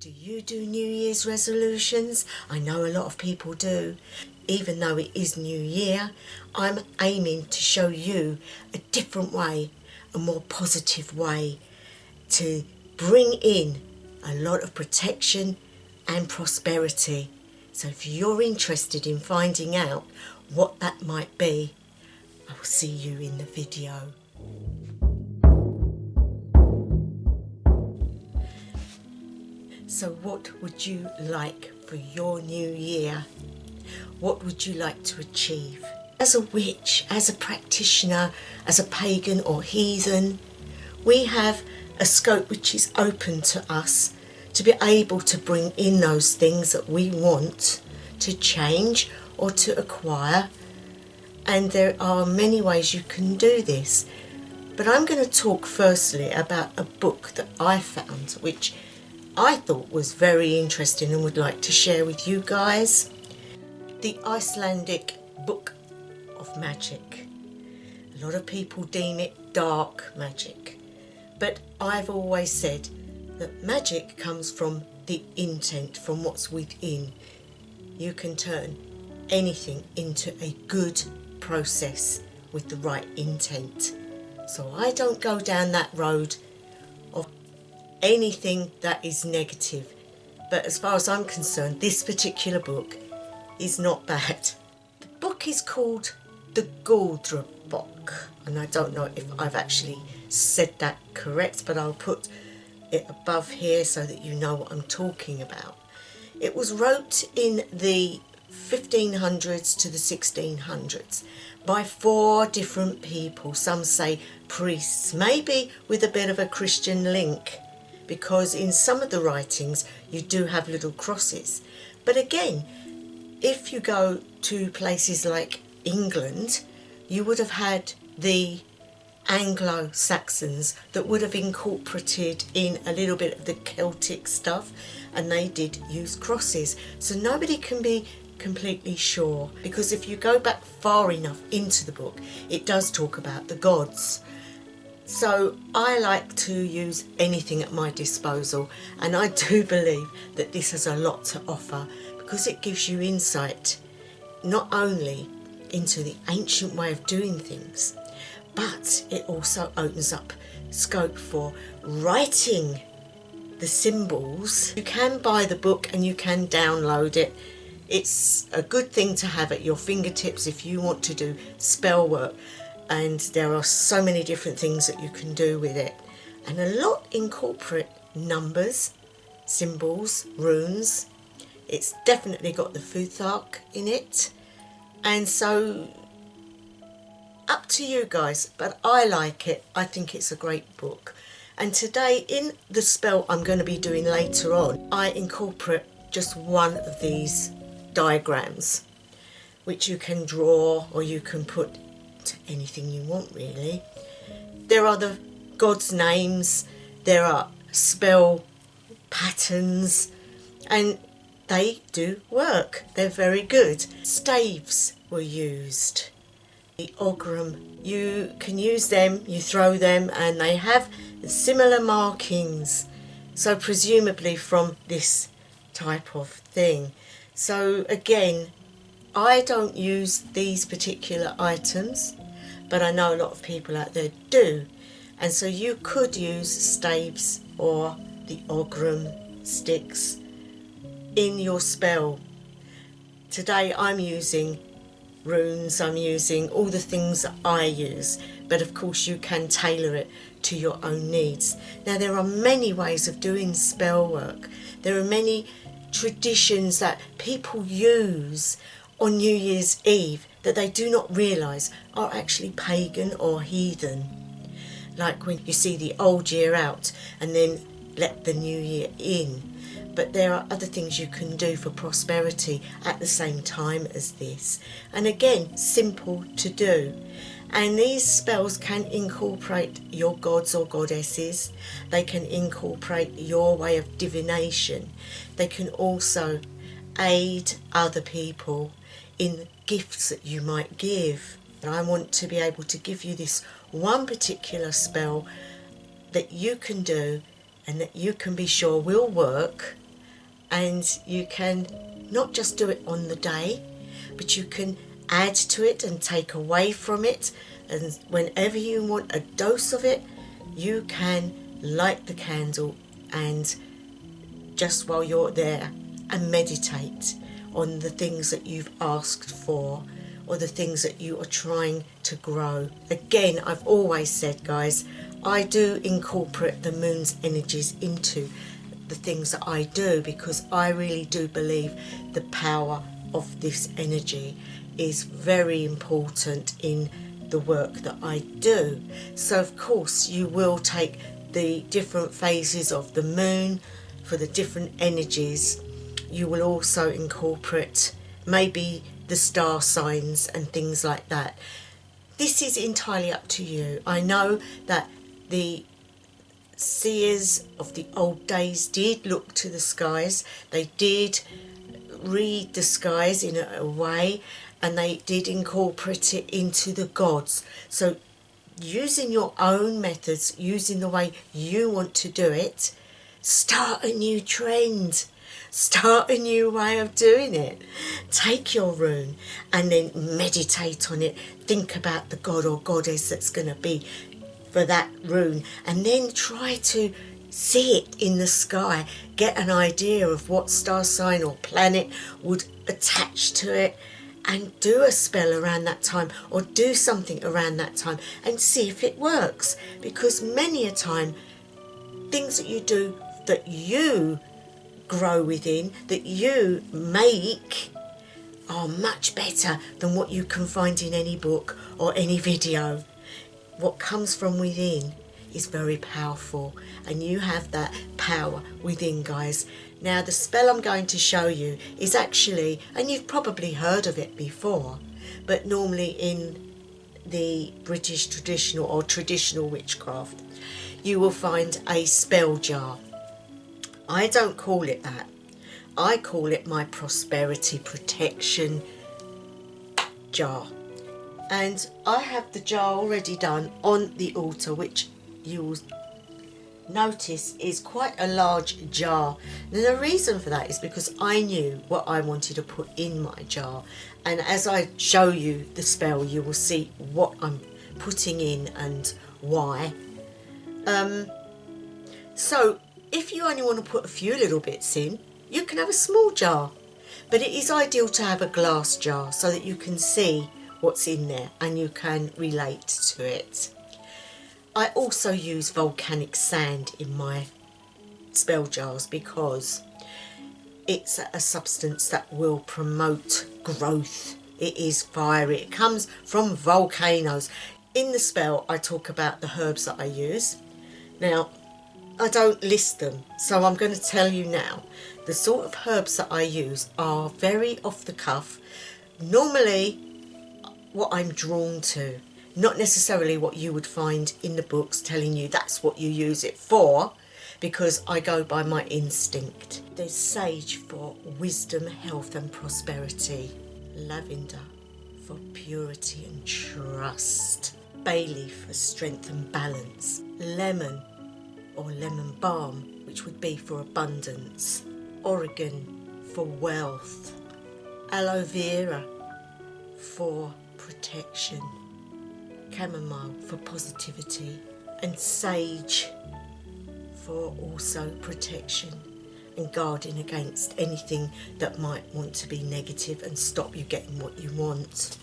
Do you do New Year's resolutions? I know a lot of people do. Even though it is New Year, I'm aiming to show you a different way, a more positive way to bring in a lot of protection and prosperity. So if you're interested in finding out what that might be, I will see you in the video. So what would you like for your new year? What would you like to achieve? As a witch, as a practitioner, as a pagan or heathen, we have a scope which is open to us to be able to bring in those things that we want to change or to acquire. And there are many ways you can do this. But I'm going to talk firstly about a book that I found, which I thought was very interesting and would like to share with you guys. The Icelandic Book of Magic. A lot of people deem it dark magic, but I've always said that magic comes from the intent, from what's within. You can turn anything into a good process with the right intent. So I don't go down that road of anything that is negative. But as far as I'm concerned, this particular book is not bad. The book is called The Galdra Book, and I don't know if I've actually said that correct, but I'll put it above here so that you know what I'm talking about. It was wrote in the 1500s to the 1600s by 4 different people. Some say priests, maybe with a bit of a Christian link, because in some of the writings you do have little crosses. But again, if you go to places like England, you would have had the Anglo-Saxons that would have incorporated in a little bit of the Celtic stuff, and they did use crosses. So nobody can be completely sure, because if you go back far enough into the book, it does talk about the gods. So I like to use anything at my disposal, and I do believe that this has a lot to offer, because it gives you insight not only into the ancient way of doing things, but it also opens up scope for writing the symbols. You can buy the book and you can download it. It's a good thing to have at your fingertips if you want to do spell work, and there are so many different things that you can do with it, and a lot incorporate numbers, symbols, runes. It's definitely got the Futhark in it, and so up to you guys, but I like it. I think it's a great book. And today, in the spell I'm going to be doing later on, I incorporate just one of these diagrams, which you can draw or you can put to anything you want, really. There are the gods' names, there are spell patterns, and they do work. They're very good. Staves were used. The Ogrum, you can use them, you throw them, and they have similar markings, so presumably from this type of thing. So again, I don't use these particular items, but I know a lot of people out there do, and so you could use staves or the Ogrum sticks in your spell. Today I'm using runes, I'm using all the things that I use, but of course you can tailor it to your own needs. Now there are many ways of doing spell work. There are many traditions that people use on New Year's Eve that they do not realise are actually pagan or heathen. Like when you see the old year out and then let the new year in. But there are other things you can do for prosperity at the same time as this. And again, simple to do. And these spells can incorporate your gods or goddesses. They can incorporate your way of divination. They can also aid other people in gifts that you might give. And I want to be able to give you this one particular spell that you can do and that you can be sure will work and you can not just do it on the day, but you can add to it and take away from it, and whenever you want a dose of it, you can light the candle and just while you're there and meditate on the things that you've asked for or the things that you are trying to grow. Again, I've always said, guys, I do incorporate the moon's energies into the things that I do because I really do believe the power of this energy is very important in the work that I do. So of course you will take the different phases of the moon for the different energies. You will also incorporate maybe the star signs and things like that. This is entirely up to you. I know that the seers of the old days did look to the skies. They did read the skies in a way, and they did incorporate it into the gods. So using your own methods, using the way you want to do it, start a new trend, start a new way of doing it. Take your rune and then meditate on it. Think about the god or goddess that's going to be for that rune, and then try to see it in the sky. Get an idea of what star sign or planet would attach to it, and do a spell around that time or do something around that time and see if it works. Because many a time things that you do, that you grow within, that you make, are much better than what you can find in any book or any video. What comes from within is very powerful, and you have that power within, guys. Now the spell I'm going to show you is actually, and you've probably heard of it before, but normally in the British traditional or traditional witchcraft you will find a spell jar. I don't call it that. I call it my prosperity protection jar. And I have the jar already done on the altar, which you will notice is quite a large jar. Now the reason for that is because I knew what I wanted to put in my jar, and as I show you the spell you will see what I'm putting in and why. So if you only want to put a few little bits in, you can have a small jar, but it is ideal to have a glass jar so that you can see what's in there and you can relate to it. I also use volcanic sand in my spell jars because it's a substance that will promote growth. It is fiery. It comes from volcanoes. In the spell I talk about the herbs that I use. Now I don't list them, so I'm going to tell you now. The sort of herbs that I use are very off the cuff. Normally what I'm drawn to, not necessarily what you would find in the books telling you that's what you use it for, because I go by my instinct. There's sage for wisdom, health and prosperity, lavender for purity and trust, bay leaf for strength and balance, lemon or lemon balm, which would be for abundance, oregon for wealth, aloe vera for protection, chamomile for positivity, and sage for also protection and guarding against anything that might want to be negative and stop you getting what you want.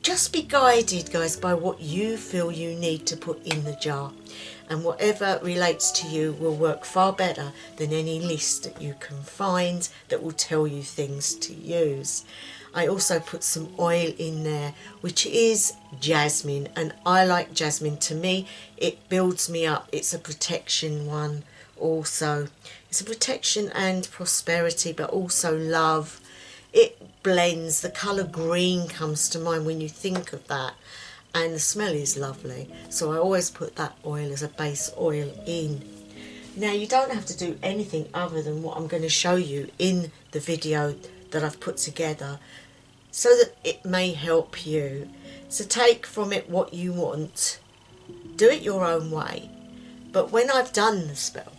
Just be guided, guys, by what you feel you need to put in the jar, and whatever relates to you will work far better than any list that you can find that will tell you things to use. I also put some oil in there, which is jasmine, and I like jasmine. To me, it builds me up. It's a protection one also. It's a protection and prosperity, but also love. It blends. The colour green comes to mind when you think of that, and the smell is lovely. So I always put that oil as a base oil in. Now you don't have to do anything other than what I'm going to show you in the video that I've put together, so that it may help you. So take from it what you want, do it your own way. But when I've done the spell,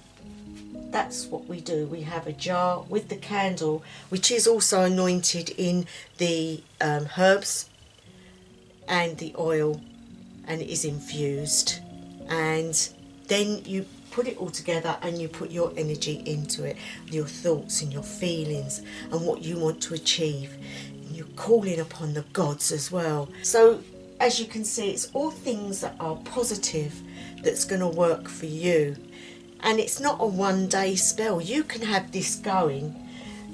that's what we do. We have a jar with the candle, which is also anointed in the herbs and the oil, and it is infused. And then you put it all together and you put your energy into it, your thoughts and your feelings and what you want to achieve. And you're calling upon the gods as well. So as you can see, it's all things that are positive that's going to work for you. And it's not a one-day spell. You can have this going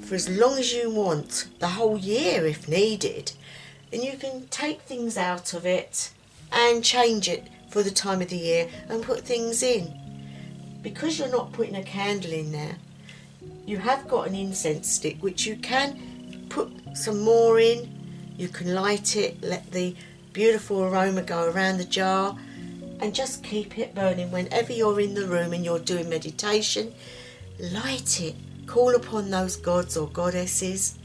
for as long as you want, the whole year if needed. And you can take things out of it and change it for the time of the year and put things in. Because you're not putting a candle in there, you have got an incense stick which you can put some more in. You can light it, let the beautiful aroma go around the jar, and just keep it burning. Whenever you're in the room and you're doing meditation, light it, call upon those gods or goddesses,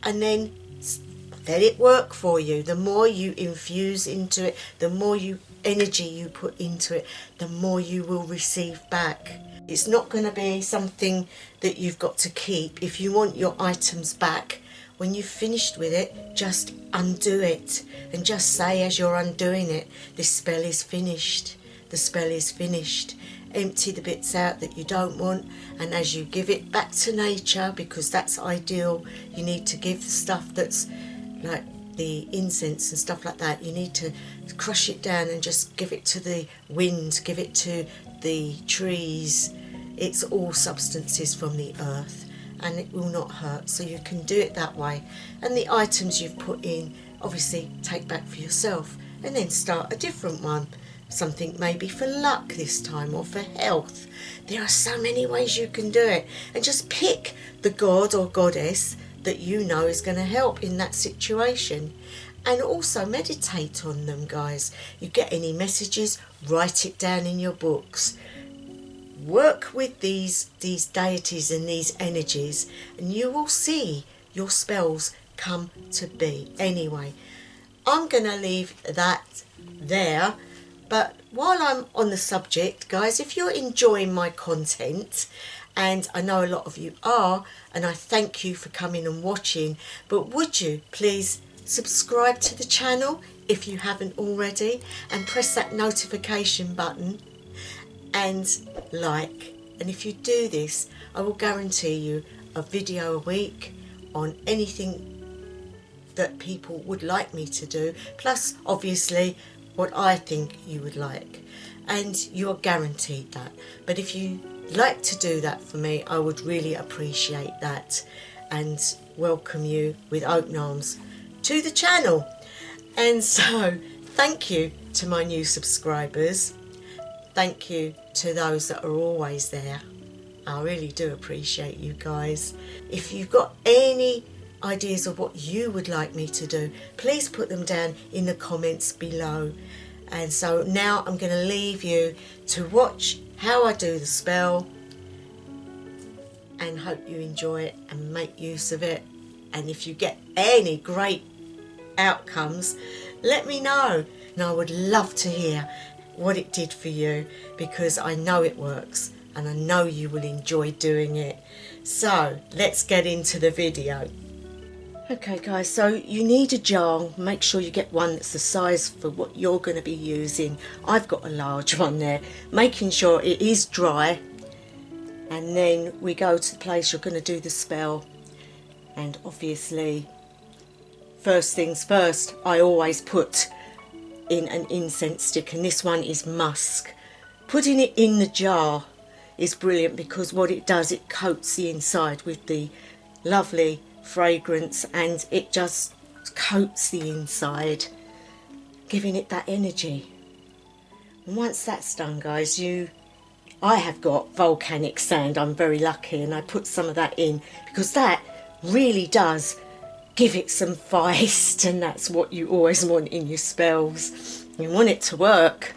and then let it work for you. The more you infuse into it, the more energy you put into it, the more you will receive back. It's not going to be something that you've got to keep. If you want your items back, when you've finished with it, just undo it and just say as you're undoing it, this spell is finished. The spell is finished. Empty the bits out that you don't want, and as you give it back to nature, because that's ideal, you need to give the stuff that's like the incense and stuff like that, you need to crush it down and just give it to the wind, give it to the trees. It's all substances from the earth, and it will not hurt, so you can do it that way. And the items you've put in, obviously take back for yourself, and then start a different one. Something maybe for luck this time, or for health. There are so many ways you can do it, and just pick the god or goddess that you know is going to help in that situation. And also meditate on them, guys. You get any messages, write it down in your books. Work with these deities and these energies, and you will see your spells come to be. Anyway, I'm going to leave that there. But while I'm on the subject, guys, if you're enjoying my content, and I know a lot of you are, and I thank you for coming and watching, but would you please subscribe to the channel if you haven't already, and press that notification button and like. And if you do this, I will guarantee you a video a week on anything that people would like me to do, plus obviously what I think you would like, and you're guaranteed that. But if you like to do that for me, I would really appreciate that, and welcome you with open arms to the channel. And so thank you to my new subscribers, thank you to those that are always there. I really do appreciate you guys. If you've got any ideas of what you would like me to do, please put them down in the comments below. And so now I'm going to leave you to watch how I do the spell, and hope you enjoy it and make use of it. And if you get any great outcomes, let me know, and I would love to hear what it did for you, because I know it works and I know you will enjoy doing it. So let's get into the video. Okay guys, so you need a jar. Make sure you get one that's the size for what you're going to be using. I've got a large one there, making sure it is dry. And then we go to the place you're going to do the spell. And obviously, first things first, I always put in an incense stick, and this one is musk. Putting it in the jar is brilliant, because what it does, it coats the inside with the lovely fragrance, and it just coats the inside, giving it that energy. And once that's done, guys, I have got volcanic sand. I'm very lucky, and I put some of that in, because that really does give it some feist, and that's what you always want in your spells. You want it to work.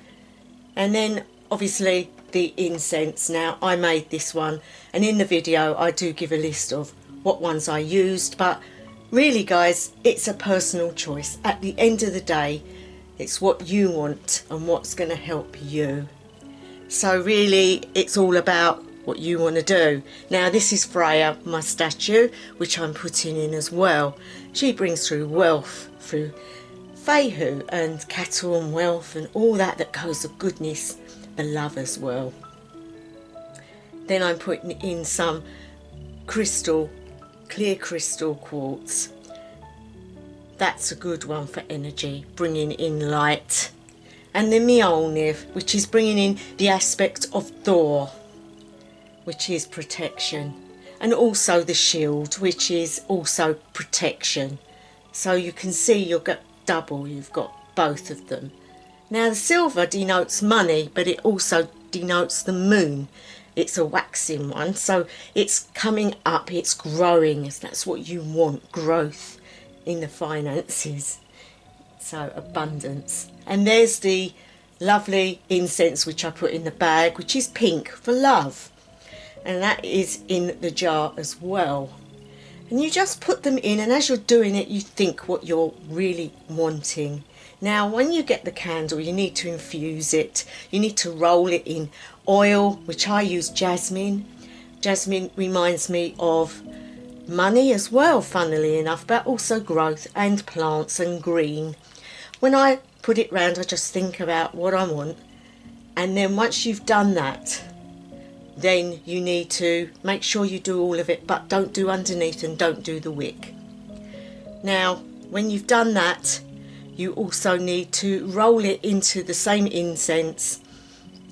And then obviously the incense. Now I made this one, and in the video I do give a list of what ones I used, but really guys, it's a personal choice. At the end of the day, it's what you want and what's going to help you. So really it's all about what you want to do. Now this is Freya, my statue, which I'm putting in as well. She brings through wealth, through Fehu and cattle and wealth and all that goes with goodness, the love as well. Then I'm putting in some crystal, clear crystal quartz. That's a good one for energy, bringing in light. And the Mjolnir, which is bringing in the aspect of Thor, which is protection. And also the shield, which is also protection. So you can see you've got double, you've got both of them. Now the silver denotes money, but it also denotes the moon. It's a waxing one, so it's coming up, it's growing. That's what you want, growth in the finances. So abundance. And there's the lovely incense which I put in the bag, which is pink for love. And that is in the jar as well. And you just put them in, and as you're doing it, you think what you're really wanting. Now, when you get the candle, you need to infuse it. You need to roll it in oil, which I use jasmine. Jasmine reminds me of money as well, funnily enough, but also growth and plants and green. When I put it round, I just think about what I want. And then once you've done that, then you need to make sure you do all of it, but don't do underneath and don't do the wick. Now, when you've done that, you also need to roll it into the same incense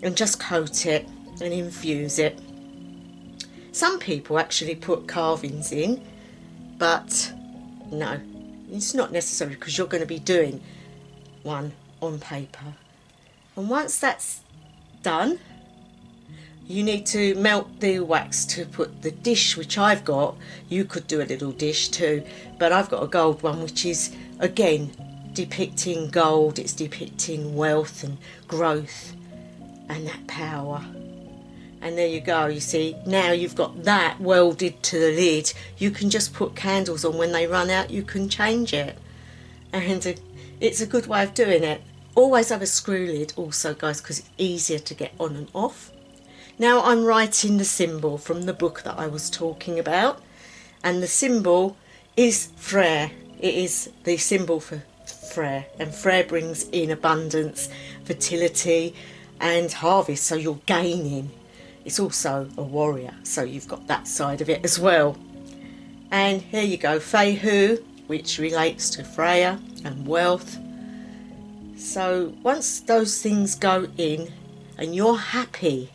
and just coat it and infuse it. Some people actually put carvings in, but no, it's not necessary because you're going to be doing one on paper. And once that's done, you need to melt the wax to put the dish, which I've got. You could do a little dish too, but I've got a gold one, which is again depicting gold. It's depicting wealth and growth and that power. And there you go, you see, now you've got that welded to the lid. You can just put candles on. When they run out, you can change it. And it's a good way of doing it. Always have a screw lid also, guys, because it's easier to get on and off. Now I'm writing the symbol from the book that I was talking about. And the symbol is Freyr. It is the symbol for Freyr. And Freyr brings in abundance, fertility and harvest. So you're gaining. It's also a warrior, so you've got that side of it as well. And here you go, Fehu, which relates to Freya and wealth. So once those things go in and you're happy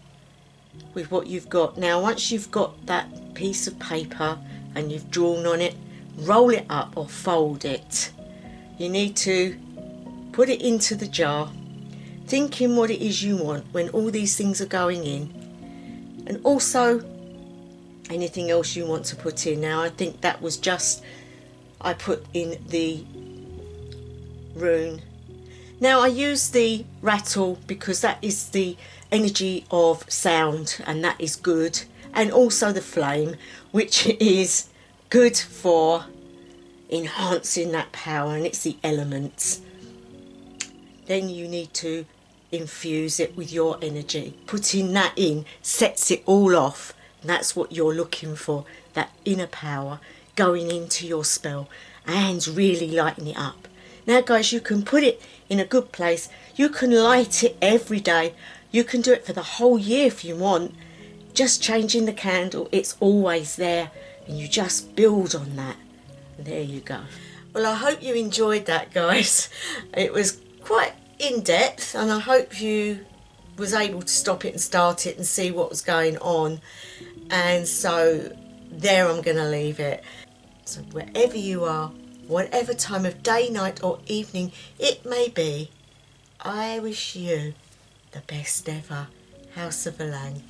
with what you've got, now once you've got that piece of paper and you've drawn on it, roll it up or fold it. You need to put it into the jar, thinking what it is you want when all these things are going in. And also anything else you want to put in. Now I think that was just, I put in the rune. Now I use the rattle because that is the energy of sound and that is good. And also the flame, which is good for enhancing that power, and it's the elements. Then you need to infuse it with your energy. Putting that in sets it all off, and that's what you're looking for, that inner power going into your spell and really lighting it up. Now guys, you can put it in a good place. You can light it every day. You can do it for the whole year if you want. Just changing the candle, it's always there, and you just build on that. And there you go. Well, I hope you enjoyed that, guys. It was quite in-depth, and I hope you was able to stop it and start it and see what was going on. And so there I'm going to leave it. So wherever you are, whatever time of day, night or evening it may be, I wish you the best ever. House of Alang.